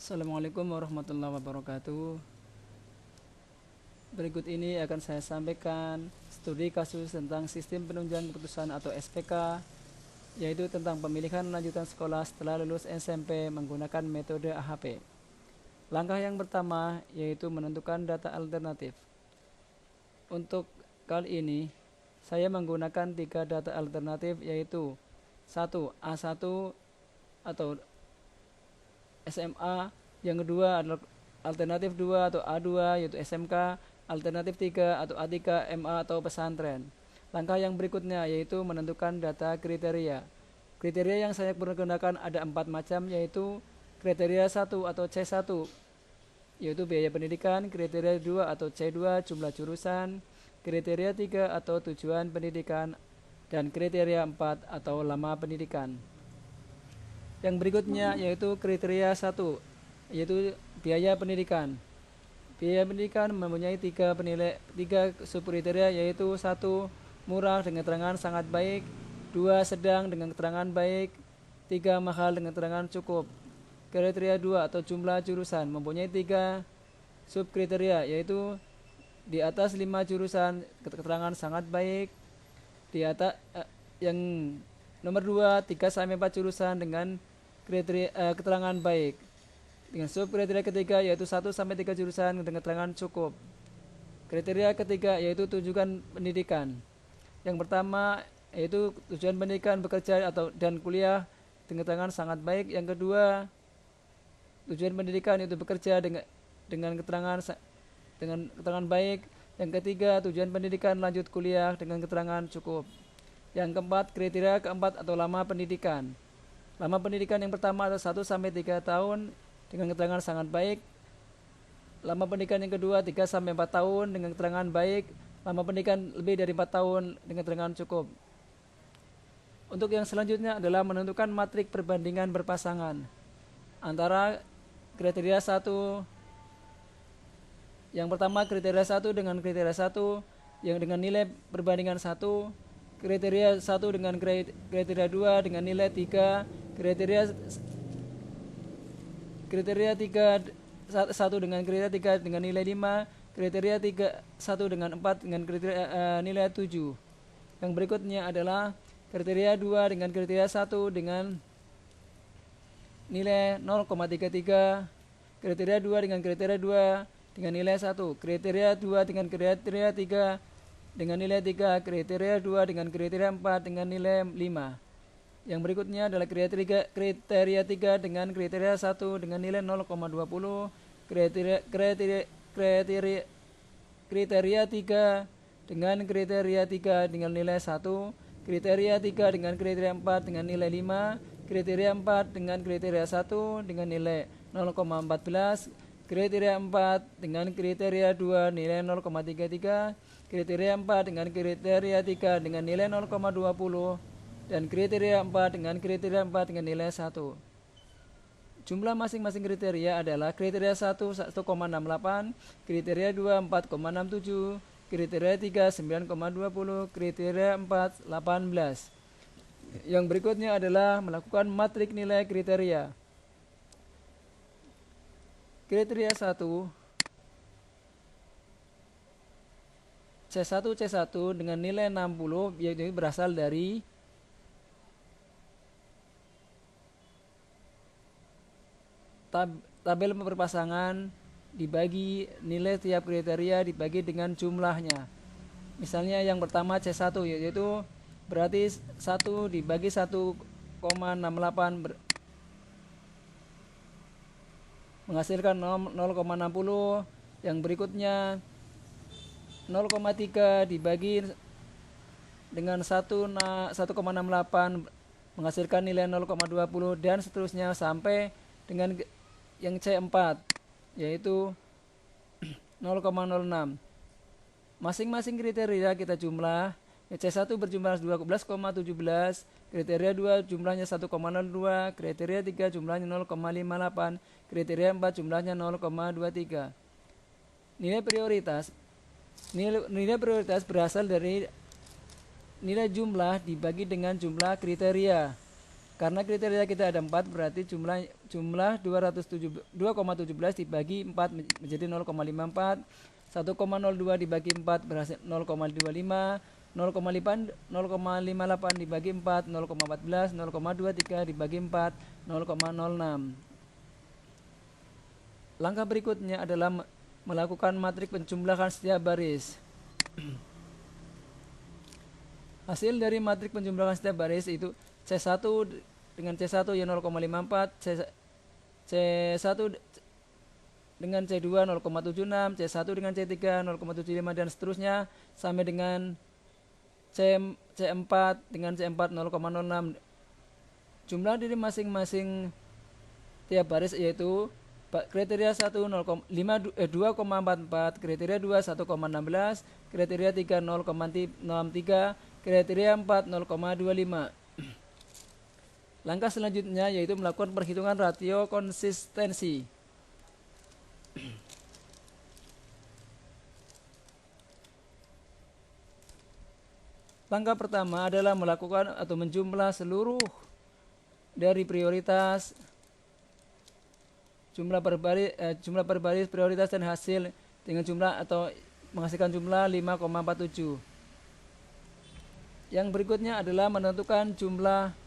Assalamualaikum warahmatullahi wabarakatuh. Berikut ini akan saya sampaikan studi kasus tentang sistem penunjang keputusan atau SPK, yaitu tentang pemilihan lanjutan sekolah setelah lulus SMP menggunakan metode AHP. Langkah yang pertama yaitu menentukan data alternatif. Untuk kali ini saya menggunakan 3 data alternatif, yaitu 1. A1 atau SMA, yang kedua adalah alternatif 2 atau A2 yaitu SMK, alternatif 3 atau A3 MA atau pesantren. Langkah yang berikutnya yaitu menentukan data kriteria. Kriteria yang saya gunakan ada 4 macam, yaitu kriteria 1 atau C1 yaitu biaya pendidikan, kriteria 2 atau C2 jumlah jurusan, kriteria 3 atau tujuan pendidikan, dan kriteria 4 atau lama pendidikan. Yang berikutnya yaitu kriteria 1 yaitu biaya pendidikan. Biaya pendidikan mempunyai 3 subkriteria, yaitu 1. Murah dengan keterangan sangat baik, 2. Sedang dengan keterangan baik, 3. Mahal dengan keterangan cukup. Kriteria 2 atau jumlah jurusan mempunyai 3 subkriteria, yaitu di atas 5 jurusan keterangan sangat baik, di atas yang nomor 2 3 sampai 4 jurusan dengan kriteria keterangan baik. Dengan subkriteria ketiga yaitu 1 sampai 3 jurusan dengan keterangan cukup. Kriteria ketiga yaitu tujuan pendidikan. Yang pertama yaitu tujuan pendidikan bekerja atau dan kuliah dengan keterangan sangat baik. Yang kedua, tujuan pendidikan itu bekerja dengan keterangan baik. Yang ketiga, tujuan pendidikan lanjut kuliah dengan keterangan cukup. Yang keempat, kriteria keempat atau lama pendidikan. Lama pendidikan yang pertama adalah 1 sampai 3 tahun dengan keterangan sangat baik. Lama pendidikan yang kedua 3 sampai 4 tahun dengan keterangan baik. Lama pendidikan lebih dari 4 tahun dengan keterangan cukup. Untuk yang selanjutnya adalah menentukan matrik perbandingan berpasangan antara kriteria 1. Yang pertama kriteria 1 dengan kriteria 1 yang dengan nilai perbandingan 1, kriteria 1 dengan kriteria 2 dengan nilai 3, kriteria 3 1 dengan kriteria 3 dengan nilai 5, kriteria 3 1 dengan 4 dengan kriteria nilai 7. Yang berikutnya adalah kriteria 2 dengan kriteria 1 dengan nilai 0,33, kriteria 2 dengan kriteria 2 dengan nilai 1, kriteria 2 dengan kriteria 3 dengan nilai 3, kriteria 2 dengan kriteria 4 dengan nilai 5. Yang berikutnya adalah kriteria 3 dengan kriteria 1 dengan nilai 0,20, kriteria 3 dengan kriteria 3 dengan nilai 1, kriteria 3 dengan kriteria 4 dengan nilai 5, kriteria 4 dengan kriteria 1 dengan nilai 0,14, kriteria 4 dengan kriteria 2 nilai 0,33, kriteria 4 dengan kriteria 3 dengan nilai 0,20, dan kriteria 4 dengan kriteria 4 dengan nilai 1. Jumlah masing-masing kriteria adalah kriteria 1 1,68, kriteria 2 4,67, kriteria 3 9,20, kriteria 4 18. Yang berikutnya adalah melakukan matrik nilai kriteria. Kriteria 1 C1 dengan nilai 60, yaitu berasal dari tabel berpasangan dibagi nilai tiap kriteria dibagi dengan jumlahnya. Misalnya yang pertama C1 yaitu berarti 1 dibagi 1,68 menghasilkan 0,60. Yang berikutnya 0,3 dibagi dengan 1,68 menghasilkan nilai 0,20, dan seterusnya sampai dengan yang C4 yaitu 0,06. Masing-masing kriteria kita jumlah. C1 berjumlah 12,17, kriteria 2 jumlahnya 1,02, kriteria 3 jumlahnya 0,58, kriteria 4 jumlahnya 0,23. Nilai prioritas berasal dari nilai jumlah dibagi dengan jumlah kriteria. Karena kriteria kita ada 4, berarti jumlah 2,17 dibagi 4 menjadi 0,54. 1,02 dibagi 4 berhasil 0,25. 0,58 dibagi 4 0,14. 0,23 dibagi 4 0,06. Langkah berikutnya adalah melakukan matrik penjumlahan setiap baris. Hasil dari matrik penjumlahan setiap baris itu C1 dengan C1 ya 0,54, C1 dengan C2 0,76, C1 dengan C3 0,75 dan seterusnya sampai dengan C4 dengan C4 0,06. Jumlah dari masing-masing tiap baris yaitu kriteria 1 2,44, kriteria 2 1,16, kriteria 3 0,63, kriteria 4 0,25. Langkah selanjutnya yaitu melakukan perhitungan rasio konsistensi. Langkah pertama adalah melakukan atau menjumlah seluruh dari prioritas, jumlah per baris prioritas dan hasil dengan jumlah atau menghasilkan jumlah 5,47. Yang berikutnya adalah menentukan jumlah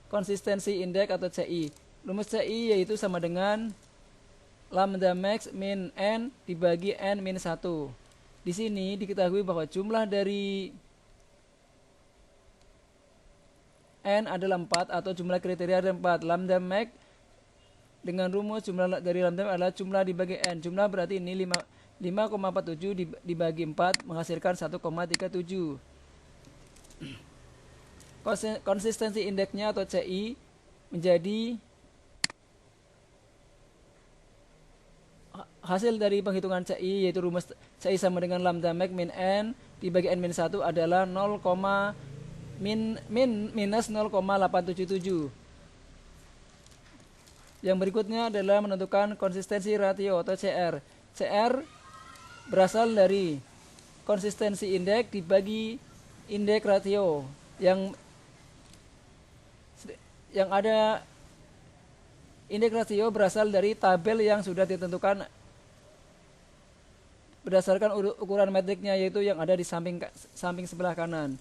konsistensi indeks atau CI. Rumus CI yaitu sama dengan lambda max min n dibagi n min 1. Di sini diketahui bahwa jumlah dari n adalah 4 atau jumlah kriteria ada 4. Lambda max dengan rumus jumlah dari lambda adalah jumlah dibagi n. Jumlah berarti ini 5,47 dibagi 4 menghasilkan 1,37. Konsistensi indeksnya atau CI menjadi hasil dari penghitungan CI yaitu rumus CI sama dengan lambda max min n dibagi n min 1 adalah minus 0,877. Yang berikutnya adalah menentukan konsistensi ratio atau CR. CR berasal dari konsistensi indeks dibagi indeks ratio yang ada. Indeks rasio berasal dari tabel yang sudah ditentukan berdasarkan ukuran metriknya yaitu yang ada di samping sebelah kanan.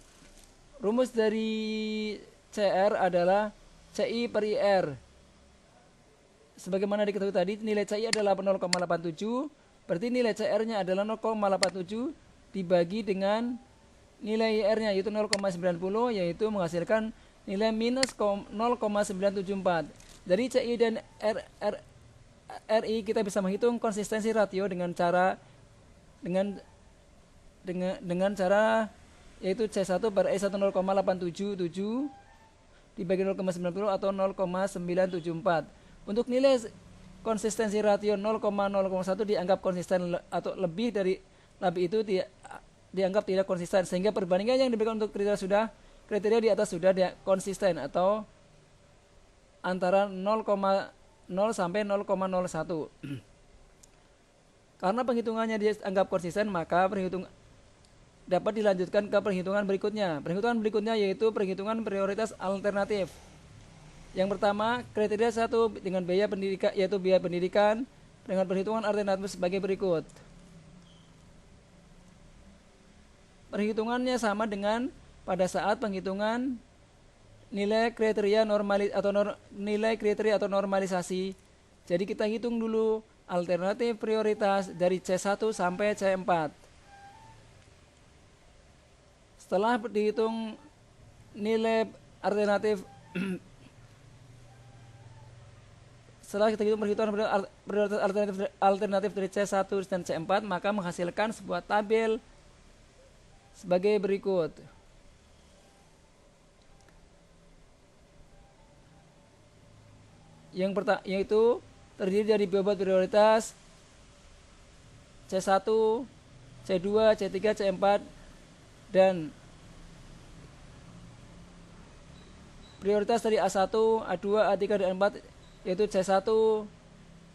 Rumus dari CR adalah CI per IR. Sebagaimana diketahui tadi nilai CI adalah 0,87, berarti nilai CR-nya adalah 0,87 dibagi dengan nilai IR-nya yaitu 0,90 yaitu menghasilkan nilai minus 0,974. Dari CI dan RI kita bisa menghitung konsistensi ratio dengan cara yaitu C1 per I1 0,877 dibagi 0,90 atau 0,974. Untuk nilai konsistensi ratio 0,01 dianggap konsisten atau lebih itu dianggap tidak konsisten, sehingga perbandingan yang diberikan untuk kriteria di atas sudah konsisten atau antara 0,0 sampai 0,01. Karena penghitungannya dianggap konsisten, maka dapat dilanjutkan ke perhitungan berikutnya. Perhitungan berikutnya yaitu perhitungan prioritas alternatif. Yang pertama, kriteria 1 dengan biaya pendidikan yaitu biaya pendidikan dengan perhitungan alternatif sebagai berikut. Perhitungannya sama dengan pada saat penghitungan nilai kriteria atau normalisasi. Jadi kita hitung dulu alternatif prioritas dari C1 sampai C4. Setelah dihitung nilai alternatif setelah kita hitung perhitungan prioritas alternatif dari C1 dan C4, maka menghasilkan sebuah tabel sebagai berikut. Yaitu terdiri dari bobot prioritas C1, C2, C3, C4 dan prioritas dari A1, A2, A3 dan A4 yaitu C1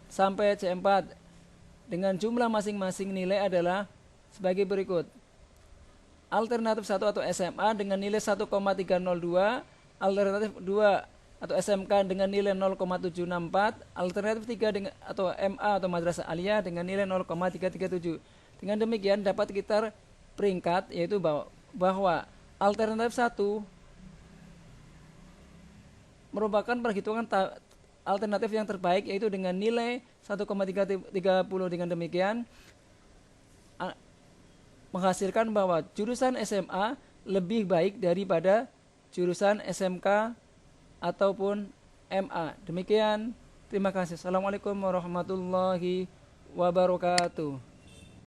sampai C4 dengan jumlah masing-masing nilai adalah sebagai berikut. alternatif 1 atau SMA dengan nilai 1,302, alternatif 2 atau SMK dengan nilai 0,764, alternatif 3 dengan atau MA atau madrasah aliyah dengan nilai 0,337. Dengan demikian dapat kita peringkat, yaitu bahwa alternatif 1 merupakan perhitungan alternatif yang terbaik, yaitu dengan nilai 1,330. Dengan demikian menghasilkan bahwa jurusan SMA lebih baik daripada jurusan SMK ataupun MA. Demikian, terima kasih. Assalamualaikum warahmatullahi wabarakatuh.